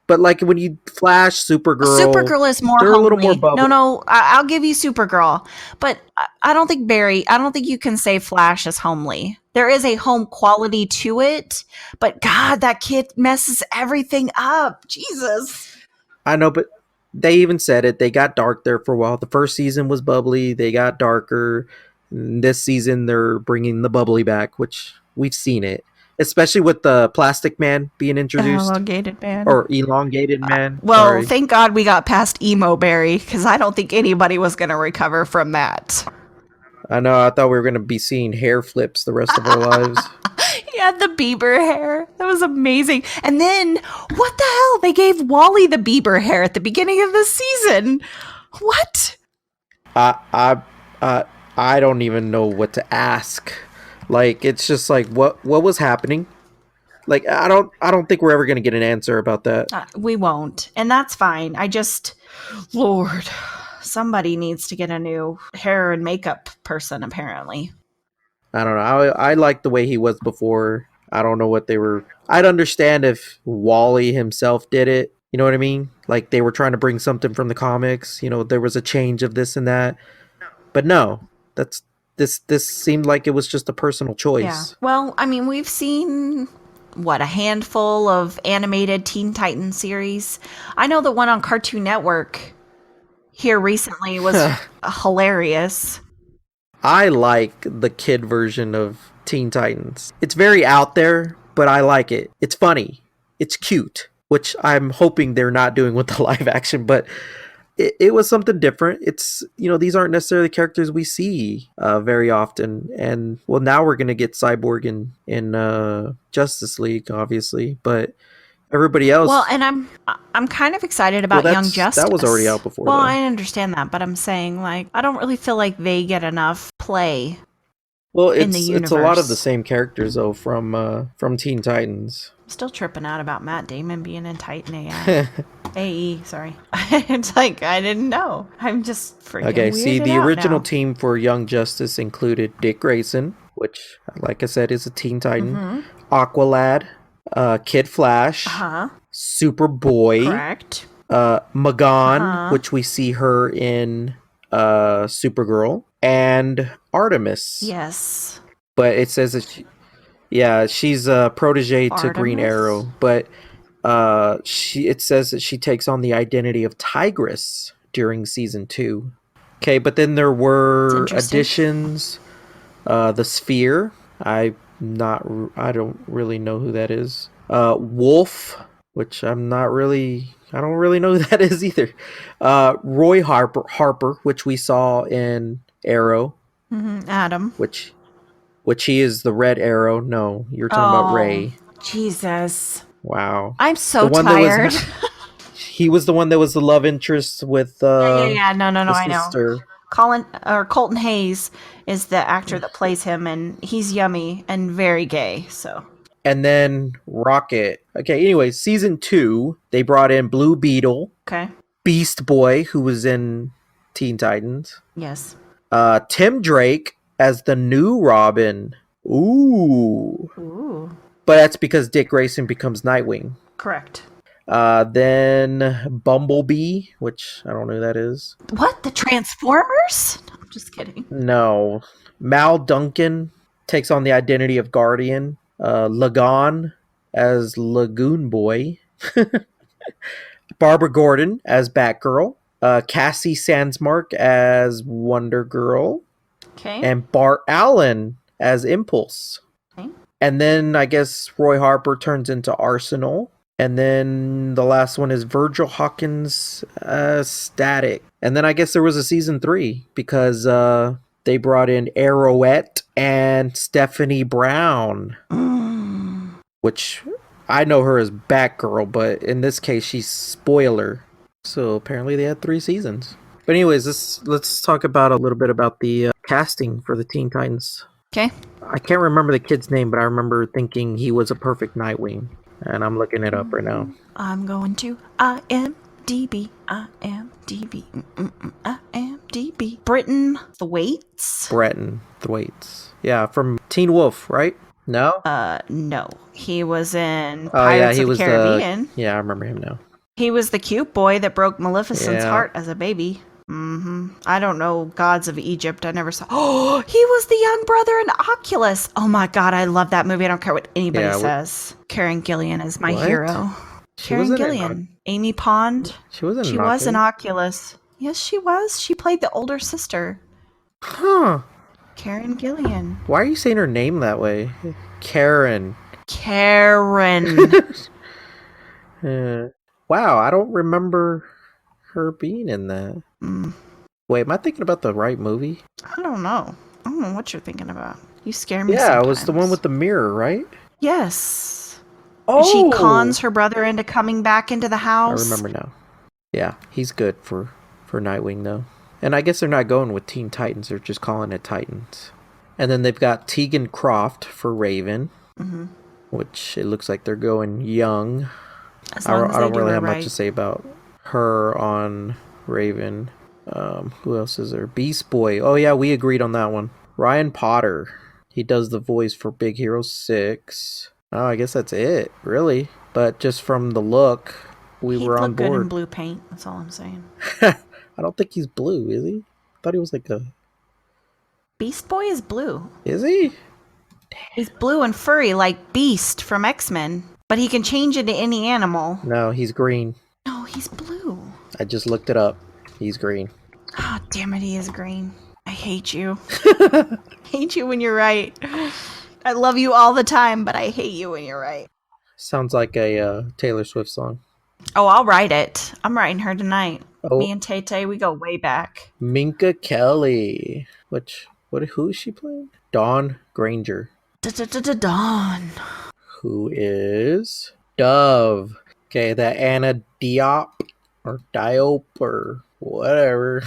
but like when you Flash, Supergirl is more they're a little homely. more No, I'll give you Supergirl, but I don't think I don't think you can say Flash is homely. There is a home quality to it, but God, that kid messes everything up. Jesus. I know, but they even said it. They got dark there for a while. The first season was bubbly. They got darker. And this season, they're bringing the bubbly back, which we've seen it, especially with the Plastic Man being introduced. Elongated man. Or Elongated Man. Well, Sorry. thank God we got past Emo Berry, because I don't think anybody was going to recover from that. I know. I thought we were going to be seeing hair flips the rest of our lives. He had the Bieber hair. That was amazing. And then, what the hell? They gave Wally the Bieber hair at the beginning of the season. What? I don't even know what to ask. Like, it's just like, what was happening? Like, I don't think we're ever going to get an answer about that. We won't. And that's fine. Lord, somebody needs to get a new hair and makeup person, apparently. I don't know. I like the way he was before. I don't know what they were. I'd understand if Wally himself did it. You know what I mean? Like they were trying to bring something from the comics. There was a change of this and that. But no, this seemed like it was just a personal choice. Yeah. Well, I mean, we've seen a handful of animated Teen Titans series. I know the one on Cartoon Network here recently was hilarious. I like the kid version of Teen Titans. It's very out there, but I like it. It's funny. It's cute, which I'm hoping they're not doing with the live action, but it was something different. It's, these aren't necessarily characters we see very often. And, well, now we're going to get Cyborg in Justice League, obviously, but everybody else. Well, and I'm kind of excited about Young Justice. That was already out before. Well, though. I understand that, but I'm saying I don't really feel like they get enough play. Well, in the universe. It's a lot of the same characters though from Teen Titans. I'm still tripping out about Matt Damon being in Titan AI. AE, sorry. It's like I didn't know. I'm just freaking. Okay, see, the out original now. team for Young Justice included Dick Grayson, which, like I said, is a Teen Titan. Aqualad. Kid Flash, Superboy, correct. Magan, which we see her in Supergirl, and Artemis. Yes. But it says that she's a protege to Green Arrow, but it says that she takes on the identity of Tigress during season 2. Okay, but then there were additions. The Sphere. I don't really know who that is. Wolf, which I don't really know who that is either. Roy Harper, which we saw in Arrow, Adam. which he is the Red Arrow. No, you're talking about Oh, Ray. Jesus. Wow. I'm so The one tired. that was he was the one that was the love interest with Yeah. No, the I know. sister. Colton Hayes is the actor that plays him, and he's yummy and very gay. So And then Rocket. Okay, anyway, season 2, they brought in Blue Beetle, okay, Beast Boy, who was in Teen Titans, yes, Tim Drake as the new Robin. Ooh. ooh, But that's because Dick Grayson becomes Nightwing. correct. Then Bumblebee, which I don't know who that is. What, the Transformers? No, I'm just kidding. No. Mal Duncan takes on the identity of Guardian. Lagon as Lagoon Boy. Barbara Gordon as Batgirl. Cassie Sandsmark as Wonder Girl. Okay, And Bart Allen as Impulse. okay. And then I guess Roy Harper turns into Arsenal. And then the last one is Virgil Hawkins Static. And then I guess there was a season 3 because they brought in Arrowette and Stephanie Brown, which I know her as Batgirl, but in this case she's Spoiler. So apparently they had 3 seasons. But anyways, let's talk about a little bit about the casting for the Teen Titans. Okay. I can't remember the kid's name, but I remember thinking he was a perfect Nightwing. And I'm looking it up right now. I'm going to IMDb. Britain Thwaites. Breton Thwaites. Yeah, from Teen Wolf, right? No? No. He was in Oh, yeah, Pirates he of the was Caribbean. Yeah, I remember him now. He was the cute boy that broke Maleficent's Yeah. heart as a baby. I don't know Gods of Egypt. I never saw. Oh, he was the young brother in Oculus. Oh my God, I love that movie. I don't care what anybody Yeah, says. Karen Gillian is my What? hero. She Karen wasn't in Gillian. Amy Pond. She wasn't She in was in Oculus. Oculus. Yes, she was. She played the older sister. Huh. Karen Gillian. Why are you saying her name that way? Karen. Karen. Wow, I don't remember her being in that. Wait, am I thinking about the right movie? I don't know. I don't know what you're thinking about. You scare me Yeah, sometimes. it was the one with the mirror, right? Yes. Oh! She cons her brother into coming back into the I house. remember now. Yeah, he's good for Nightwing, though. And I guess they're not going with Teen Titans. They're just calling it Titans. And then they've got Tegan Croft for Raven, which it looks like they're going young. As long as I they don't do really her have right. much to say about her on Raven. Who else is there? Beast Boy. Oh yeah, we agreed on that one. Ryan Potter. He does the voice for Big Hero 6. Oh, I guess that's it, really. But just from the look, we He'd were on look good in board. blue paint. That's all I'm saying. I don't think he's blue, is he? I thought he was like a... Beast Boy is blue. Is he? He's blue and furry like Beast from X-Men. But he can change into any animal. No, he's green. No, he's blue. I just looked it up. He's green. Ah, damn it, he is green. I hate you. I hate you when you're right. I love you all the time, but I hate you when you're right. Sounds like a Taylor Swift song. Oh, I'll write it. I'm writing her tonight. Oh. Me and Tay-Tay, we go way back. Minka Kelly. Who is she playing? Dawn Granger. Dawn. Who is Dove. Okay, that Anna Diop or Diop or whatever.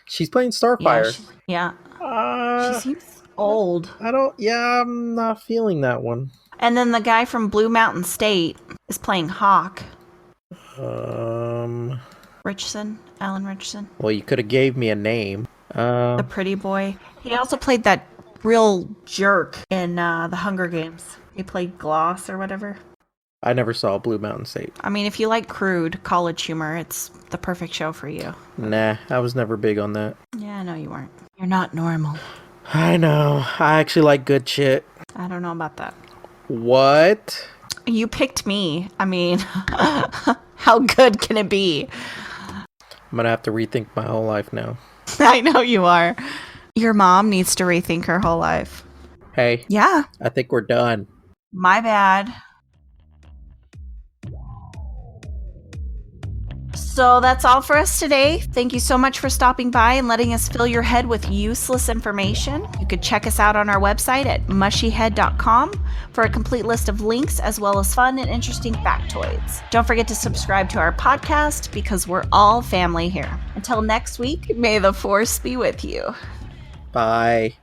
She's playing Starfire. Yeah. Uh, She seems old. I'm not feeling that one. And then the guy from Blue Mountain State is playing Hawk. Well, Alan Richardson. you could have gave me a name. The pretty boy. He also played that real jerk in The Hunger Games. He played Gloss or whatever. I never saw Blue Mountain State. I mean, if you like crude college humor, it's the perfect show for you. Nah, I was never big on that. Yeah, no, you weren't. You're not normal. I know. I actually like good shit. I don't know about that. What? You picked me. I mean, how good can it be? I'm gonna have to rethink my whole life now. I know you are. Your mom needs to rethink her whole life. Hey. Yeah. I think we're done. My bad. So that's all for us today. Thank you so much for stopping by and letting us fill your head with useless information. You could check us out on our website at mushyhead.com for a complete list of links as well as fun and interesting factoids. Don't forget to subscribe to our podcast because we're all family here. Until next week, may the force be with you. Bye.